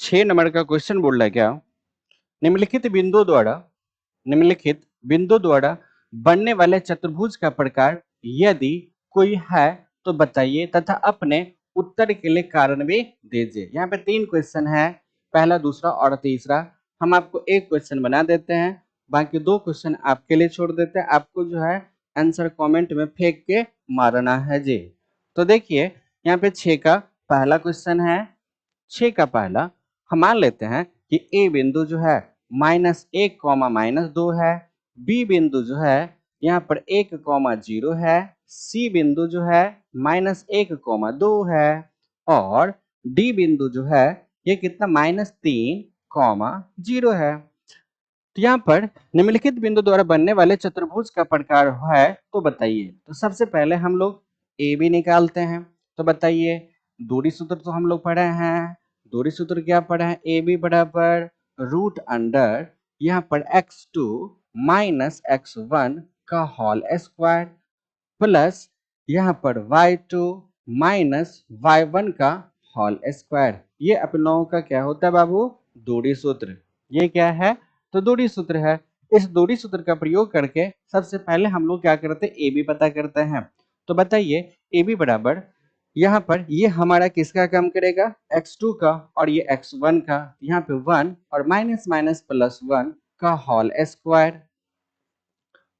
6 number का question बोल रहा है क्या, निम्नलिखित बिंदु द्वारा निम्नलिखित बिंदु द्वारा बनने वाले चतुर्भुज का प्रकार यदि कोई है तो बताइए तथा अपने उत्तर के लिए कारण भी दीजिए। यहाँ पे 3 क्वेश्चन है, पहला, दूसरा और तीसरा। हम आपको एक क्वेश्चन बना देते हैं, बाकी 2 क्वेश्चन आपके लिए छोड़ देते हैं। आपको जो है आंसर कमेंट में फेंक के मारना है जी। तो देखिए यहाँ पे 6 का पहला क्वेश्चन है। 6 का पहला हम मान लेते हैं कि ए बिंदु जो है -1, -2 है। बी बिंदु जो है यहाँ पर 1, 0 है। सी बिंदु जो है -1, 2 है। और डी बिंदु जो है ये कितना -3, 0 है। तो यहाँ पर निम्नलिखित बिंदु द्वारा बनने वाले चतुर्भुज का प्रकार है तो बताइए। तो सबसे पहले हम लोग ए बी निकालते हैं। तो बताइए, दूरी सूत्र तो हम लोग पढ़े हैं। दूरी सूत्र क्या पढ़े हैं? ए बी बराबर रूट अंडर यहाँ पर x2 माइनस x1 का होल स्क्वायर प्लस यहाँ पर y2 माइनस y1 का होल स्क्वायर। ये आप लोगों का क्या होता है बाबू? दूरी सूत्र। ये क्या है? तो दूरी सूत्र है। इस दूरी सूत्र का प्रयोग करके सबसे पहले हम लोग क्या करते हैं? ए बी पता करते हैं। तो बताइए, ए बी बराबर यहाँ पर ये हमारा किसका काम करेगा? x2 का, और ये x1 का। यहाँ पे 1 और माइनस माइनस प्लस 1 का होल स्क्वायर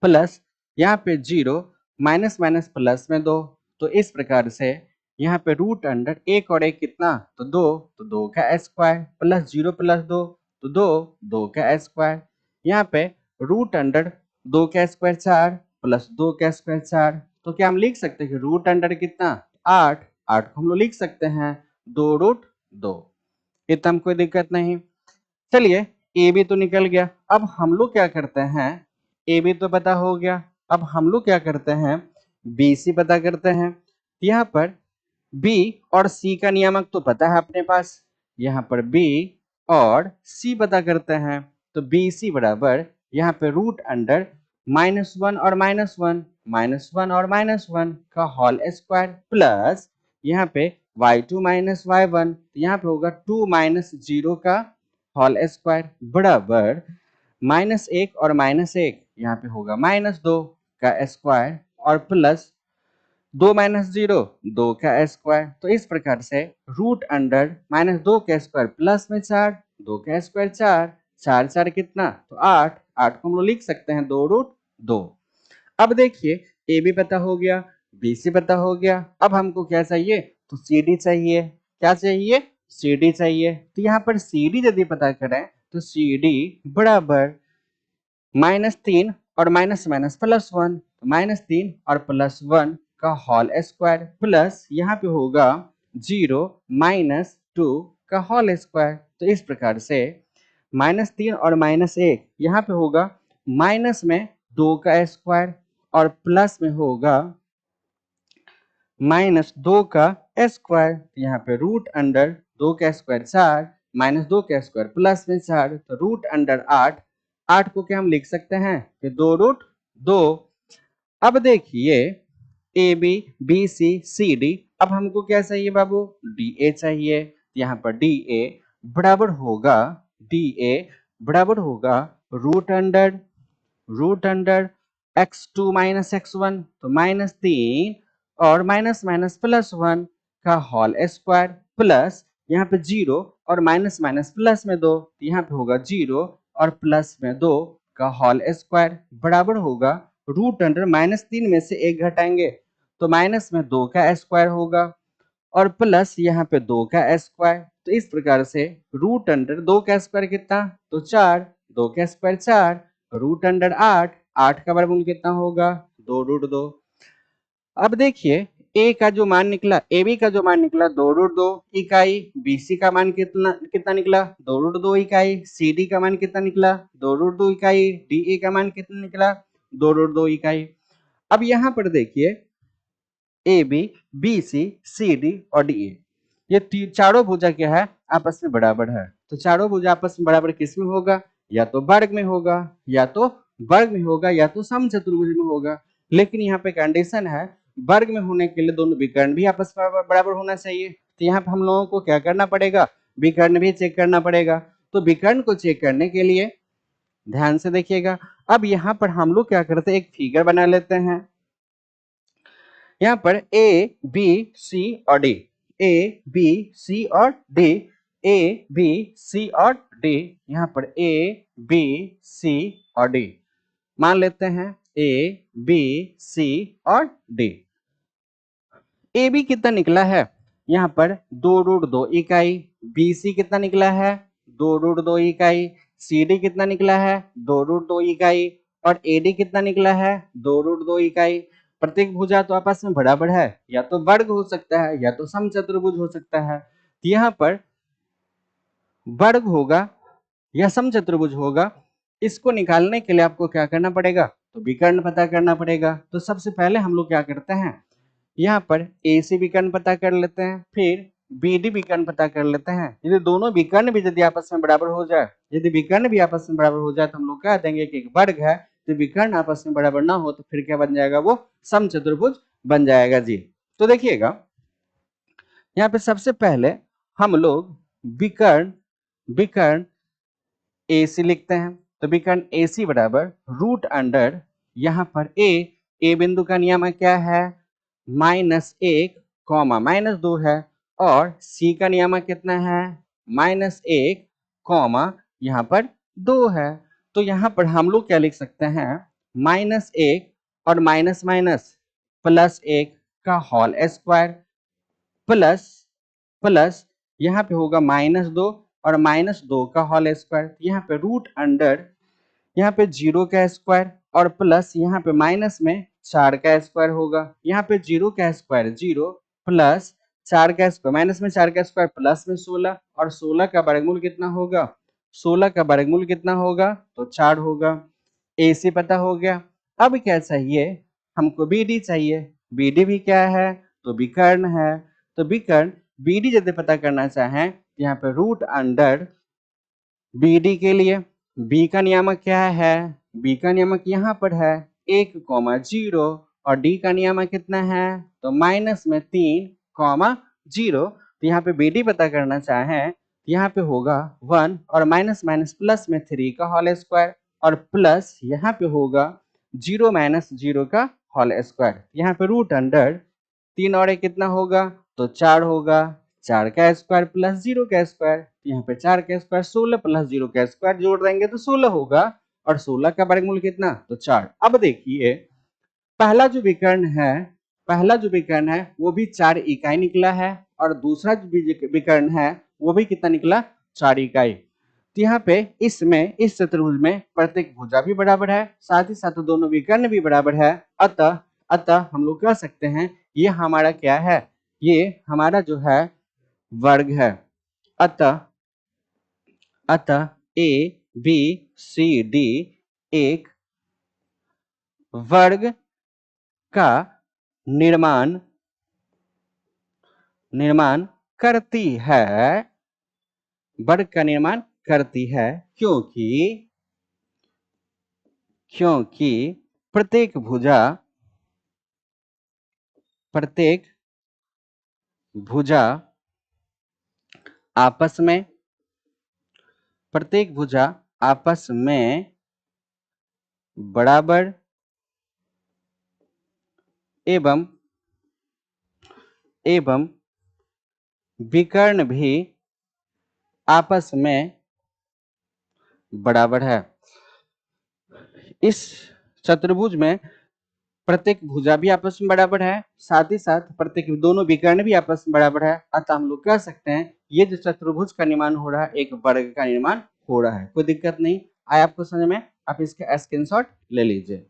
प्लस यहाँ पे 0 माइनस माइनस प्लस में 2। तो इस प्रकार से यहाँ पे रूट अंडर 1 और 1 कितना? तो 2, तो 2 का स्क्वायर प्लस 0 प्लस 2 तो 2, 2 का स्क्वायर। यहाँ पे रूट अंडर 2 का स्क्वायर 4 प्लस 2 का स्क्वायर 4। तो क्या हम लिख सकते हैं कि रूट अंडर कितना? 8। 8 को हम लोग लिख सकते हैं 2√2। इतना कोई दिक्कत नहीं। चलिए, ए बी तो निकल गया। अब हम लोग क्या करते हैं? ए बी तो पता हो गया। अब हम लोग क्या करते हैं? बी सी पता करते हैं। यहाँ पर बी और सी का नियामक तो पता है अपने पास। यहाँ पर बी और सी पता करते हैं। तो बी सी बराबर यहाँ पे रूट अंडर -1 और -1, -1 और -1 का होल स्क्वायर प्लस यहाँ पे y2 माइनस y1, यहाँ पे होगा 2 माइनस 0 का होल स्क्वायर बराबर -1 और -1 यहाँ पे होगा -2 का स्क्वायर और प्लस 2 माइनस 0 2 का स्क्वायर। तो इस प्रकार से रूट अंडर -2 का स्क्वायर प्लस में 4, 2 का स्क्वायर 4, 4 4 कितना? तो 8। 8 को हम लोग लिख सकते हैं 2√2। अब देखिए, ए बी पता हो गया, बी सी पता हो गया। अब हमको क्या चाहिए? तो सी डी चाहिए। क्या चाहिए? सी डी चाहिए। तो यहाँ पर सी डी यदि पता करें तो सी डी बराबर -3 और माइनस माइनस +1, -3 और +1 का होल स्क्वायर प्लस यहाँ पे होगा 0 -2 का होल स्क्वायर। तो इस प्रकार से -3 और -1 यहाँ पे होगा माइनस में 2 का स्क्वायर और प्लस में होगा -2 का स्क्वायर। यहाँ पे रूट अंडर 2 का स्क्वायर 4 -2 का स्क्वायर प्लस में 4, तो रूट अंडर 8। 8 को क्या हम लिख सकते हैं कि 2√2। अब देखिए, A B B C C D. अब हमको क्या चाहिए बाबू? डी ए चाहिए। यहाँ पर डी ए बराबर होगा root under x2 minus x1, तो -3 और माइनस माइनस +1 का होल स्क्वायर प्लस यहाँ पे 0 और माइनस माइनस प्लस में 2, तो यहाँ पे होगा 0 और प्लस में 2 का होल स्क्वायर बराबर होगा रूट अंडर -3 में से 1 घटाएंगे तो माइनस में 2 का स्क्वायर होगा और प्लस यहाँ पे 2 का स्क्वायर। तो इस प्रकार से रूट अंडर 2 का स्क्वायर कितना? तो 4, 2 का स्क्वायर 4, रूट अंडर 8, 8 का वर्गमूल कितना होगा? 2√2। अब देखिए, ए का जो मान निकला, ए बी का जो मान निकला 2√2 इकाई, बी सी का मान कितना कितना निकला? 2√2 इकाई, सी डी का मान कितना निकला? 2√2 इकाई, डी ए का मान कितना निकला? 2√2 इकाई। अब यहाँ पर देखिए, A B B C C D और डी ए, ये चारों भुजा क्या है? आपस में बराबर है। तो चारों भुजा आपस में बराबर किस में होगा? या तो वर्ग में होगा, या तो वर्ग में होगा, या तो समचतुर्भुज में होगा। लेकिन यहाँ पे कंडीशन है, वर्ग में होने के लिए दोनों विकर्ण भी आपस में बराबर होना चाहिए। तो यहाँ पे हम लोगों को क्या करना पड़ेगा? विकर्ण भी चेक करना पड़ेगा। तो विकर्ण को चेक करने के लिए ध्यान से देखिएगा। अब यहाँ पर हम लोग क्या करते हैं, एक फिगर बना लेते हैं। यहाँ पर ए बी सी और डी, ए बी सी और डी, ए बी सी और डी, यहाँ पर ए बी सी और डी मान लेते हैं, ए बी सी और डी। ए बी कितना निकला है, यहाँ पर 2√2 इकाई, बी सी कितना निकला है 2√2 इकाई, सी डी कितना निकला है 2√2 इकाई, और ए डी कितना निकला है 2√2 इकाई। प्रत्येक भुजा तो आपस में बराबर है, या तो वर्ग हो सकता है या तो समचतुर्भुज हो सकता है। तो यहाँ पर वर्ग होगा या समचतुर्भुज होगा, इसको निकालने के लिए आपको क्या करना पड़ेगा, तो विकर्ण पता करना पड़ेगा। तो सबसे पहले हम लोग क्या करते हैं, यहाँ पर ए सी विकर्ण पता कर लेते हैं, फिर बी डी विकर्ण पता कर लेते हैं। यदि दोनों विकर्ण भी यदि आपस में बराबर हो जाए, यदि विकर्ण भी आपस में बराबर हो जाए तो हम लोग कह देंगे कि एक वर्ग है। तो विकर्ण आपस में बराबर ना हो तो फिर क्या बन जाएगा, वो समचतुर्भुज बन जाएगा जी। तो देखिएगा यहाँ पे सबसे पहले हम लोग विकर्ण विकर्ण ए सी लिखते हैं। तो विकर्ण ए सी बराबर रूट अंडर, यहाँ पर ए बिंदु का नियम क्या है -1 -2 है, और सी का नियम कितना है -1 यहाँ पर 2 है। तो यहाँ पर हम लोग क्या लिख सकते हैं, -1 और माइनस माइनस +1 का होल स्क्वायर, प्लस प्लस यहाँ पे होगा -2 और -2 का होल स्क्वायर। यहाँ पे रूट अंडर, यहाँ पे 0 का स्क्वायर और प्लस यहाँ पे माइनस में 4 का स्क्वायर होगा। यहाँ पे 0 का स्क्वायर 0 प्लस 4 का स्क्वायर, माइनस में 4 का स्क्वायर प्लस में 16, और 16 का वर्गमूल कितना होगा, 16 का वर्गमूल कितना होगा, तो 4 होगा। ए सी पता हो गया। अब क्या चाहिए, हमको बी डी चाहिए। बी डी भी क्या है, तो विकर्ण है। तो विकर्ण बी डी यदि पता करना चाहें, यहाँ पे रूट अंडर बी डी के लिए बी का नियामक क्या है, बी का नियामक यहाँ पर है 1,0, और डी का नियामक कितना है, तो माइनस में 3,0। तो यहाँ पे बी डी पता करना चाहें, यहाँ पे होगा 1 और माइनस माइनस प्लस में 3 का होल स्क्वायर, और प्लस यहाँ पे होगा 0 - 0 का होल स्क्वायर। यहाँ पे रूट अंडर 3 और 1 कितना होगा, तो 4 होगा। 4 का स्क्वायर प्लस 0 का स्क्वायर, यहाँ पे 4 का स्क्वायर 16 प्लस 0 का स्क्वायर जोड़ देंगे तो 16 होगा, और 16 का वर्गमूल कितना, तो 4। अब देखिए पहला जो विकर्ण है वो भी 4 इकाई निकला है, और दूसरा जो विकर्ण है वो भी कितना निकला, 4 इकाई। तो यहाँ पे इसमें इस चतुर्भुज में प्रत्येक भुजा भी बराबर है, साथ ही साथ दोनों विकर्ण भी बराबर है। अतः हम लोग कह सकते हैं ये हमारा क्या है, ये हमारा जो है वर्ग है। अतः ए बी सी डी एक वर्ग का निर्माण करती है, वर्ग का निर्माण करती है, क्योंकि प्रत्येक भुजा आपस में बराबर एवं विकर्ण भी आपस में बराबर है। इस चतुर्भुज में प्रत्येक भुजा भी आपस में बराबर है, साथ ही साथ प्रत्येक दोनों विकर्ण भी आपस में बराबर है। अतः हम लोग कह सकते हैं ये जो चतुर्भुज का निर्माण हो रहा है, एक वर्ग का निर्माण हो रहा है। कोई दिक्कत नहीं आया आपको समझ में, आप इसका स्क्रीनशॉट ले लीजिए।